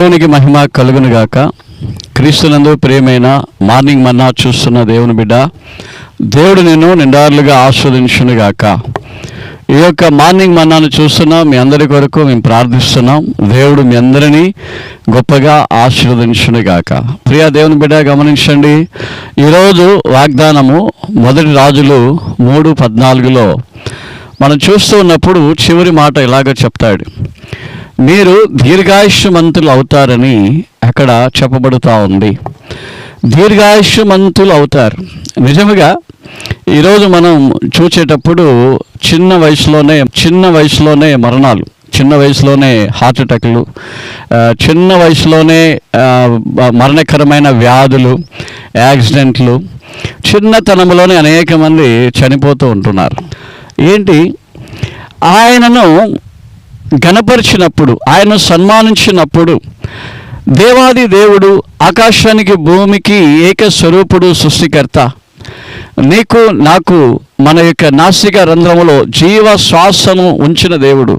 దేవునికి మహిమ కలుగును గాక. క్రీస్తునందు ప్రియమైన మార్నింగ్ మన్నా చూస్తున్న దేవుని బిడ్డ, దేవుడు నిన్ను నిండారులుగా ఆస్వాదించును గాక. ఈ యొక్క మార్నింగ్ మన్నాను చూస్తున్నా మీ అందరి కొరకు మేము ప్రార్థిస్తున్నాం. దేవుడు మీ అందరినీ గొప్పగా ఆశీర్వదించును గాక. ప్రియ దేవుని బిడ్డ గమనించండి, ఈరోజు వాగ్దానము 1 రాజులు 3:14లో మనం చూస్తూ ఉన్నప్పుడు చివరి మాట ఇలాగ చెప్తాడు, మీరు దీర్ఘాయుష్మంతులు అవుతారని అక్కడ చెప్పబడుతూ ఉంది. దీర్ఘాయుష్మంతులు అవుతారు. నిజముగా ఈరోజు మనం చూసేటప్పుడు చిన్న వయసులోనే మరణాలు, చిన్న వయసులోనే హార్ట్ అటాక్లు, చిన్న వయసులోనే మరణకరమైన వ్యాధులు, యాక్సిడెంట్లు, చిన్నతనంలోనే అనేక మంది చనిపోతూ ఉంటున్నారు. ఏంటి, ఆయనను ఘనపరిచినప్పుడు, ఆయన సన్మానించినప్పుడు, దేవాది దేవుడు, ఆకాశానికి భూమికి ఏక స్వరూపుడు, సృష్టికర్త, నీకు నాకు మన యొక్క నాసిక రంధ్రములో జీవ శ్వాసను ఉంచిన దేవుడు,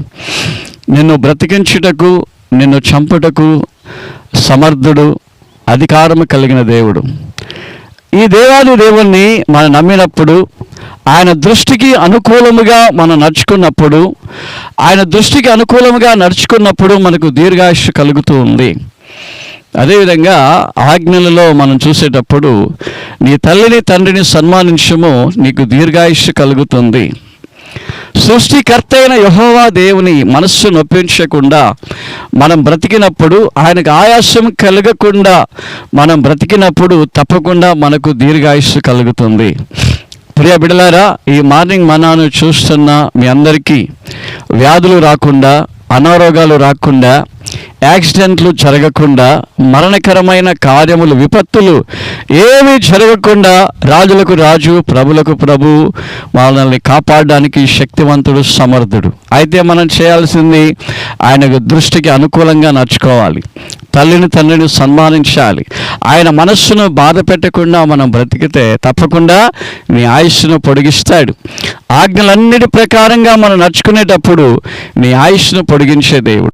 నిన్ను బ్రతికించుటకు నిన్ను చంపుటకు సమర్థుడు, అధికారము కలిగిన దేవుడు. ఈ దేవాది దేవుణ్ణి మనం నమ్మినప్పుడు, ఆయన దృష్టికి అనుకూలముగా మనం నడుచుకున్నప్పుడు మనకు దీర్ఘాయుష్షు కలుగుతూ ఉంది. అదేవిధంగా ఆజ్ఞలలో మనం చూసేటప్పుడు, నీ తల్లిని తండ్రిని సన్మానించుము, నీకు దీర్ఘాయుష్షు కలుగుతుంది. సృష్టికర్త అయిన యెహోవా దేవుని మనస్సు నొప్పించకుండా మనం బ్రతికినప్పుడు, ఆయనకు ఆయాసం కలగకుండా మనం బ్రతికినప్పుడు తప్పకుండా మనకు దీర్ఘాయుష్షు కలుగుతుంది. ప్రియ బిడ్డలారా, ఈ మార్నింగ్ మన్నాను చూస్తున్న మీ అందరికీ వ్యాధులు రాకుండా, అనారోగ్యాలు రాకుండా, యాక్సిడెంట్లు జరగకుండా, మరణకరమైన కార్యములు, విపత్తులు ఏమీ జరగకుండా, రాజులకు రాజు, ప్రభులకు ప్రభు మనల్ని కాపాడడానికి శక్తివంతుడు, సమర్థుడు. అయితే మనం చేయాల్సింది ఆయన దృష్టికి అనుకూలంగా నడుచుకోవాలి, తల్లిని తండ్రిని సన్మానించాలి. ఆయన మనస్సును బాధ పెట్టకుండా మనం బ్రతికితే తప్పకుండా నీ ఆయుష్ను పొడిగిస్తాడు. ఆజ్ఞలన్నిటి ప్రకారంగా మనం నడుచుకునేటప్పుడు నీ ఆయుష్ను పొడిగించే దేవుడు.